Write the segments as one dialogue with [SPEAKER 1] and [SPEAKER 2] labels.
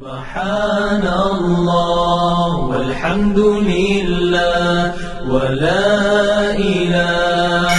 [SPEAKER 1] سبحان اللہ والحمد للہ ولا الہ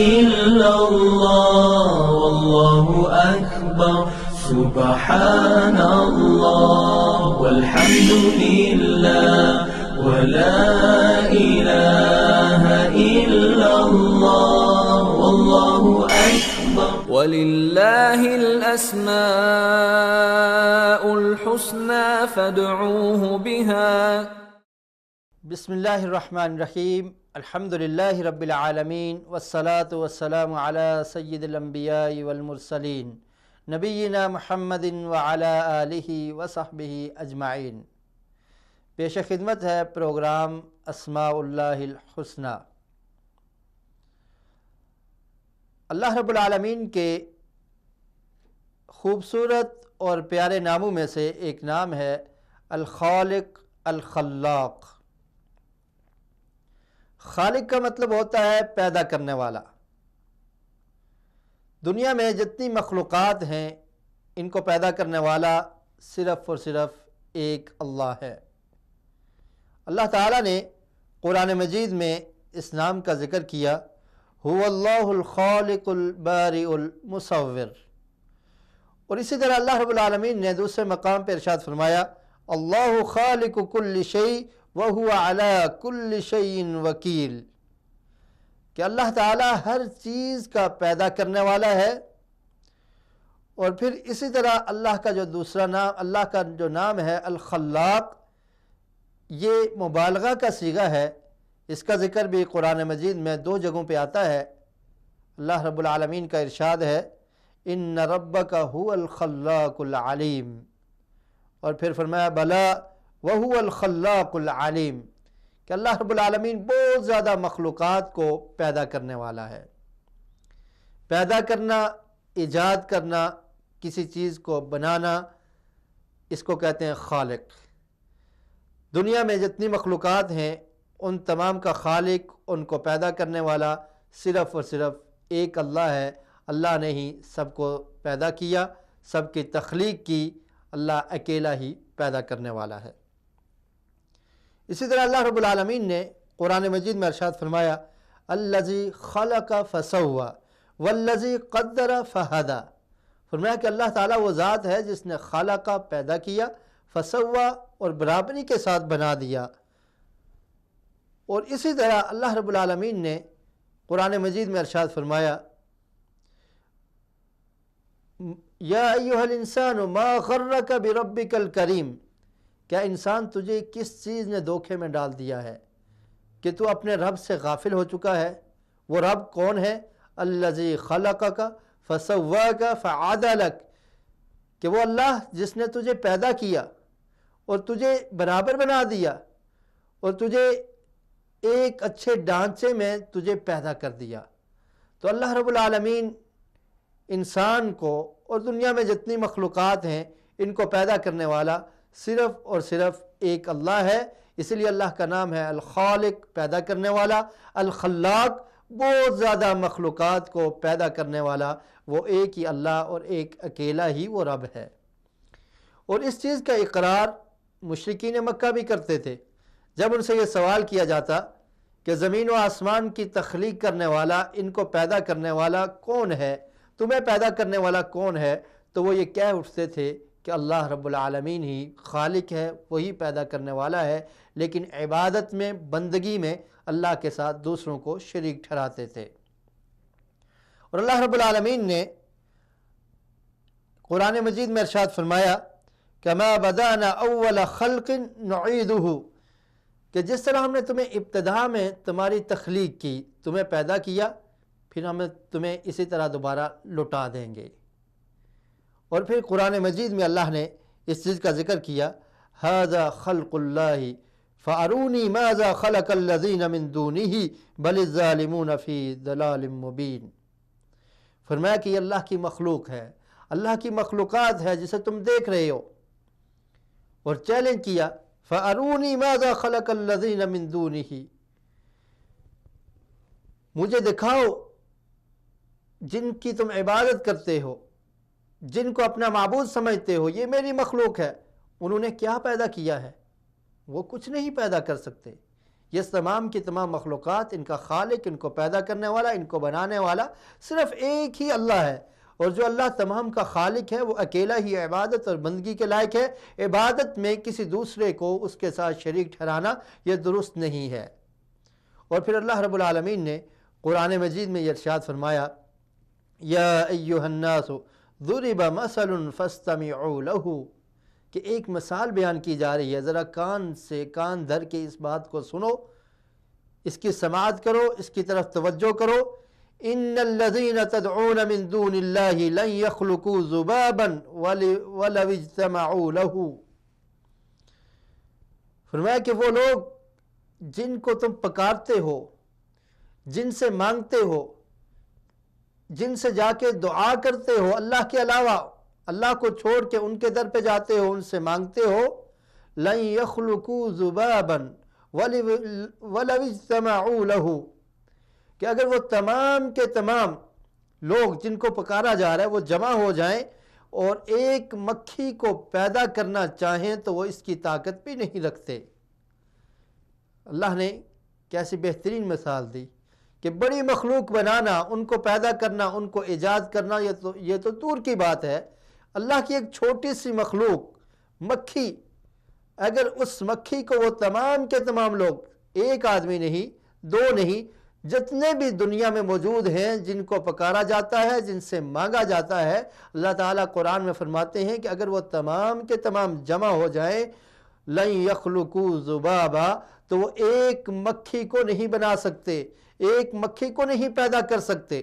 [SPEAKER 1] الا اللہ واللہ اکبر سبحان اللہ والحمد للہ ولا الہ الا اللہ واللہ اکبر
[SPEAKER 2] وَلِلَّهِ الْأَسْمَاءُ الْحُسْنَى فَادْعُوهُ بِهَا
[SPEAKER 3] بسم اللہ الرحمن الرحیم الحمد للہ رب العالمین والصلاة والسلام علی سید الانبیاء والمرسلین نبینا محمد وعلی آلہ وصحبہ اجمعین۔ پیش خدمت ہے پروگرام اسماء اللہ الحسنی۔ اللہ رب العالمین کے خوبصورت اور پیارے ناموں میں سے ایک نام ہے الخالق الخلاق۔ خالق کا مطلب ہوتا ہے پیدا کرنے والا۔ دنیا میں جتنی مخلوقات ہیں ان کو پیدا کرنے والا صرف اور صرف ایک اللہ ہے۔ اللہ تعالیٰ نے قرآن مجید میں اس نام کا ذکر کیا، هو اللہ الخالق البارئ المصور، اور اسی طرح اللہ رب العالمین نے دوسرے مقام پر ارشاد فرمایا اللہ خالق کل شیء وہو علی کل شیء وکیل، کہ اللہ تعالیٰ ہر چیز کا پیدا کرنے والا ہے۔ اور پھر اسی طرح اللہ کا جو دوسرا نام، اللہ کا جو نام ہے الخلاق، یہ مبالغہ کا صیغہ ہے۔ اس کا ذکر بھی قرآن مجید میں دو جگہوں پہ آتا ہے۔ اللہ رب العالمین کا ارشاد ہے ان ربک هو الخلاق العلیم، اور پھر فرمایا بلا وہو الخلاق العلیم، کہ اللہ رب العالمین بہت زیادہ مخلوقات کو پیدا کرنے والا ہے۔ پیدا کرنا، ایجاد کرنا، کسی چیز کو بنانا، اس کو کہتے ہیں خالق۔ دنیا میں جتنی مخلوقات ہیں ان تمام کا خالق، ان کو پیدا کرنے والا صرف اور صرف ایک اللہ ہے۔ اللہ نے ہی سب کو پیدا کیا، سب کی تخلیق کی، اللہ اکیلا ہی پیدا کرنے والا ہے۔ اسی طرح اللہ رب العالمین نے قرآن مجید میں ارشاد فرمایا الذی خلق فسوی والذی قدر فہدی، فرمایا کہ اللہ تعالیٰ وہ ذات ہے جس نے خلق پیدا کیا، فسوی اور برابری کے ساتھ بنا دیا۔ اور اسی طرح اللہ رب العالمین نے قرآن مجید میں ارشاد فرمایا یا ایھا الانسان ما غرک بربک الکریم، کیا انسان تجھے کس چیز نے دھوکے میں ڈال دیا ہے کہ تو اپنے رب سے غافل ہو چکا ہے؟ وہ رب کون ہے؟ الذی خلقک فسواک فعدلک، کہ وہ اللہ جس نے تجھے پیدا کیا اور تجھے برابر بنا دیا اور تجھے ایک اچھے ڈھانچے میں تجھے پیدا کر دیا۔ تو اللہ رب العالمین انسان کو اور دنیا میں جتنی مخلوقات ہیں ان کو پیدا کرنے والا صرف اور صرف ایک اللہ ہے۔ اس لیے اللہ کا نام ہے الخالق، پیدا کرنے والا، الخلاق، بہت زیادہ مخلوقات کو پیدا کرنے والا وہ ایک ہی اللہ اور ایک اکیلا ہی وہ رب ہے۔ اور اس چیز کا اقرار مشرکین مکہ بھی کرتے تھے۔ جب ان سے یہ سوال کیا جاتا کہ زمین و آسمان کی تخلیق کرنے والا، ان کو پیدا کرنے والا کون ہے، تمہیں پیدا کرنے والا کون ہے، تو وہ یہ کہہ اٹھتے تھے کہ اللہ رب العالمین ہی خالق ہے، وہی پیدا کرنے والا ہے، لیکن عبادت میں، بندگی میں اللہ کے ساتھ دوسروں کو شریک ٹھہراتے تھے۔ اور اللہ رب العالمین نے قرآن مجید میں ارشاد فرمایا کما بدأنا اول خلق نعیدہ، کہ جس طرح ہم نے تمہیں ابتدا میں تمہاری تخلیق کی، تمہیں پیدا کیا، پھر ہم تمہیں اسی طرح دوبارہ لوٹا دیں گے۔ اور پھر قرآن مجید میں اللہ نے اس چیز کا ذکر کیا ھذا خلق اللہ فارونی ماذا خلق الذین من دونہ بل الظالمون فی ضلال مبین، فرمایا کہ یہ اللہ کی مخلوق ہے، اللہ کی مخلوقات ہے جسے تم دیکھ رہے ہو، اور چیلنج کیا فَأَرُونِي مَاذَا خَلَقَ الَّذِينَ مِن دُونِهِ، مجھے دکھاؤ جن کی تم عبادت کرتے ہو، جن کو اپنا معبود سمجھتے ہو، یہ میری مخلوق ہے، انہوں نے کیا پیدا کیا ہے؟ وہ کچھ نہیں پیدا کر سکتے۔ یہ تمام کی تمام مخلوقات، ان کا خالق، ان کو پیدا کرنے والا، ان کو بنانے والا صرف ایک ہی اللہ ہے، اور جو اللہ تمام کا خالق ہے وہ اکیلا ہی عبادت اور بندگی کے لائق ہے۔ عبادت میں کسی دوسرے کو اس کے ساتھ شریک ٹھہرانا یہ درست نہیں ہے۔ اور پھر اللہ رب العالمین نے قرآن مجید میں یہ ارشاد فرمایا، یا ایھا الناس ضرب مثل فاستمعوا لہ، کہ ایک مثال بیان کی جا رہی ہے، ذرا کان سے کان دھر کے اس بات کو سنو، اس کی سماعت کرو، اس کی طرف توجہ کرو۔ ان الذین تدعون من دون اللہ لن یخلقوا ذبابا ولو اجتمعوا لہ، فرمایا کہ وہ لوگ جن کو تم پکارتے ہو، جن سے مانگتے ہو، جن سے جا کے دعا کرتے ہو اللہ کے علاوہ، اللہ کو چھوڑ کے ان کے در پہ جاتے ہو، ان سے مانگتے ہو، لن یخلقوا ذبابا ولو اجتمعوا لہ، کہ اگر وہ تمام کے تمام لوگ جن کو پکارا جا رہا ہے وہ جمع ہو جائیں اور ایک مکھی کو پیدا کرنا چاہیں تو وہ اس کی طاقت بھی نہیں رکھتے۔ اللہ نے کیسی بہترین مثال دی کہ بڑی مخلوق بنانا، ان کو پیدا کرنا، ان کو ایجاد کرنا، یہ تو دور کی بات ہے۔ اللہ کی ایک چھوٹی سی مخلوق مکھی، اگر اس مکھی کو وہ تمام کے تمام لوگ، ایک آدمی نہیں، دو نہیں، جتنے بھی دنیا میں موجود ہیں جن کو پکارا جاتا ہے، جن سے مانگا جاتا ہے، اللہ تعالیٰ قرآن میں فرماتے ہیں کہ اگر وہ تمام کے تمام جمع ہو جائیں، لن یخلقوا ذبابا، تو وہ ایک مکھی کو نہیں بنا سکتے، ایک مکھی کو نہیں پیدا کر سکتے۔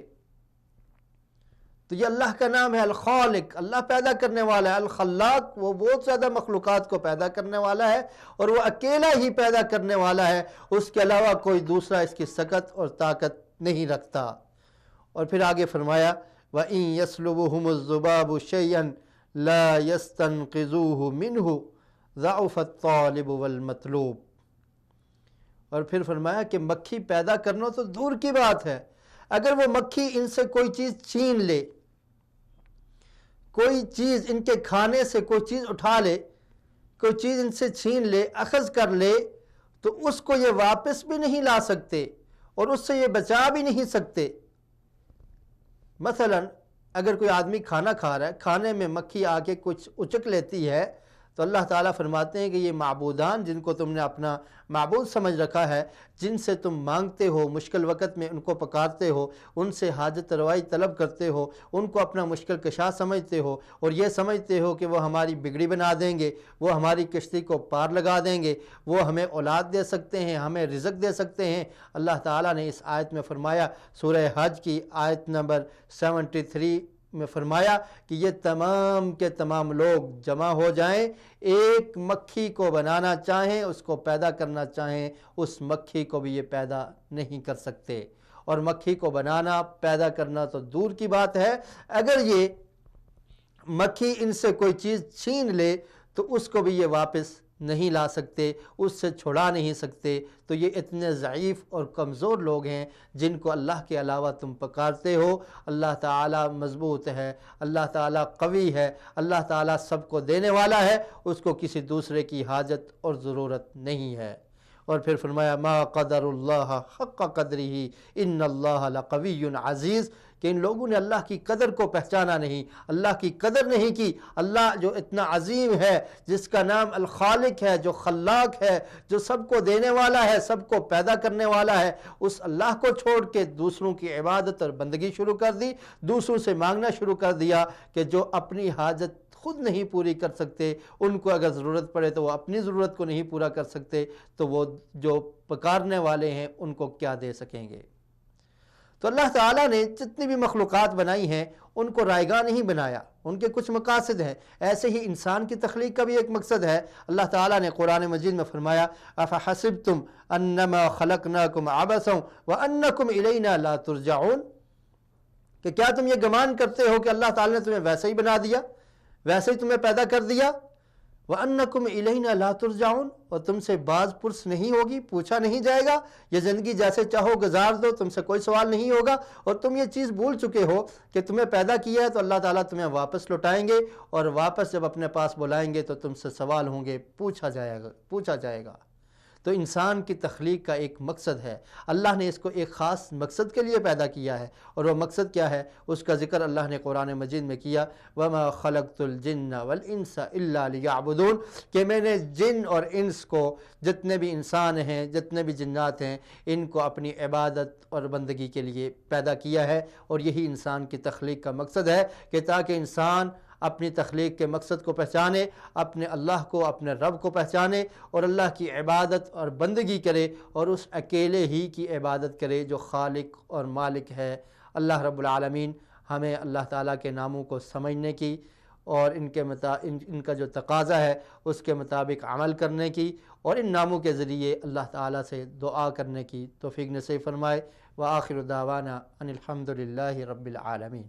[SPEAKER 3] تو یہ اللہ کا نام ہے الخالق، اللہ پیدا کرنے والا ہے۔ الخلاق، وہ بہت زیادہ مخلوقات کو پیدا کرنے والا ہے، اور وہ اکیلا ہی پیدا کرنے والا ہے، اس کے علاوہ کوئی دوسرا اس کی سکت اور طاقت نہیں رکھتا۔ اور پھر آگے فرمایا، وَإِن يَسْلُبْهُمُ الذُّبَابُ شَيْئًا لَا يَسْتَنْقِذُوهُ مِنْهُ ضَعُفَ الطَّالِبُ وَالْمَطْلُوبُ۔ اور پھر فرمایا کہ مکھی پیدا کرنا تو دور کی بات ہے، اگر وہ مکھی ان سے کوئی چیز چھین لے، کوئی چیز ان کے کھانے سے کوئی چیز اٹھا لے، کوئی چیز ان سے چھین لے، اخذ کر لے، تو اس کو یہ واپس بھی نہیں لا سکتے اور اس سے یہ بچا بھی نہیں سکتے۔ مثلا اگر کوئی آدمی کھانا کھا رہا ہے، کھانے میں مکھی آ کے کچھ اچک لیتی ہے، تو اللہ تعالیٰ فرماتے ہیں کہ یہ معبودان جن کو تم نے اپنا معبود سمجھ رکھا ہے، جن سے تم مانگتے ہو، مشکل وقت میں ان کو پکارتے ہو، ان سے حاجت روائی طلب کرتے ہو، ان کو اپنا مشکل کشا سمجھتے ہو، اور یہ سمجھتے ہو کہ وہ ہماری بگڑی بنا دیں گے، وہ ہماری کشتی کو پار لگا دیں گے، وہ ہمیں اولاد دے سکتے ہیں، ہمیں رزق دے سکتے ہیں۔ اللہ تعالیٰ نے اس آیت میں فرمایا، سورہ حج کی آیت نمبر 73 میں فرمایا کہ یہ تمام کے تمام لوگ جمع ہو جائیں، ایک مکھی کو بنانا چاہیں، اس کو پیدا کرنا چاہیں، اس مکھی کو بھی یہ پیدا نہیں کر سکتے۔ اور مکھی کو بنانا، پیدا کرنا تو دور کی بات ہے، اگر یہ مکھی ان سے کوئی چیز چھین لے تو اس کو بھی یہ واپس نہیں لا سکتے، اس سے چھڑا نہیں سکتے۔ تو یہ اتنے ضعیف اور کمزور لوگ ہیں جن کو اللہ کے علاوہ تم پکارتے ہو۔ اللہ تعالیٰ مضبوط ہے، اللہ تعالیٰ قوی ہے، اللہ تعالیٰ سب کو دینے والا ہے، اس کو کسی دوسرے کی حاجت اور ضرورت نہیں ہے۔ اور پھر فرمایا، ما قدر اللہ حق قدرہ ان اللہ لقوی عزیز، کہ ان لوگوں نے اللہ کی قدر کو پہچانا نہیں، اللہ کی قدر نہیں کی۔ اللہ جو اتنا عظیم ہے، جس کا نام الخالق ہے، جو خلاق ہے، جو سب کو دینے والا ہے، سب کو پیدا کرنے والا ہے، اس اللہ کو چھوڑ کے دوسروں کی عبادت اور بندگی شروع کر دی، دوسروں سے مانگنا شروع کر دیا، کہ جو اپنی حاجت خود نہیں پوری کر سکتے، ان کو اگر ضرورت پڑے تو وہ اپنی ضرورت کو نہیں پورا کر سکتے، تو وہ جو پکارنے والے ہیں ان کو کیا دے سکیں گے۔ تو اللہ تعالیٰ نے جتنی بھی مخلوقات بنائی ہیں ان کو رائیگاں نہیں بنایا، ان کے کچھ مقاصد ہیں۔ ایسے ہی انسان کی تخلیق کا بھی ایک مقصد ہے۔ اللہ تعالیٰ نے قرآن مجید میں فرمایا، افحسبتم انما خلقناکم عبثا وانکم الینا لا ترجعون، کہ کیا تم یہ گمان کرتے ہو کہ اللہ تعالیٰ نے تمہیں ویسے ہی بنا دیا، ویسے ہی تمہیں پیدا کر دیا، وَأَنَّكُمْ إِلَيْنَا لَا تُرْجَعُونَ، اور تم سے باز پرس نہیں ہوگی، پوچھا نہیں جائے گا، یہ زندگی جیسے چاہو گزار دو، تم سے کوئی سوال نہیں ہوگا، اور تم یہ چیز بھول چکے ہو کہ تمہیں پیدا کیا ہے تو اللہ تعالیٰ تمہیں واپس لوٹائیں گے، اور واپس جب اپنے پاس بلائیں گے تو تم سے سوال ہوں گے، پوچھا جائے گا۔ تو انسان کی تخلیق کا ایک مقصد ہے، اللہ نے اس کو ایک خاص مقصد کے لیے پیدا کیا ہے، اور وہ مقصد کیا ہے اس کا ذکر اللہ نے قرآن مجید میں کیا، وَمَا خَلَقْتُ الْجِنَّ وَالْإِنسَ إِلَّا لِيَعْبُدُونَ، کہ میں نے جن اور انس کو، جتنے بھی انسان ہیں، جتنے بھی جنات ہیں، ان کو اپنی عبادت اور بندگی کے لیے پیدا کیا ہے، اور یہی انسان کی تخلیق کا مقصد ہے کہ تاکہ انسان اپنی تخلیق کے مقصد کو پہچانے، اپنے اللہ کو، اپنے رب کو پہچانے، اور اللہ کی عبادت اور بندگی کرے، اور اس اکیلے ہی کی عبادت کرے جو خالق اور مالک ہے۔ اللہ رب العالمین ہمیں اللہ تعالیٰ کے ناموں کو سمجھنے کی اور ان کا جو تقاضا ہے اس کے مطابق عمل کرنے کی، اور ان ناموں کے ذریعے اللہ تعالیٰ سے دعا کرنے کی توفیق نصیب فرمائے۔ وآخر دعوانا ان الحمد للہ رب العالمین۔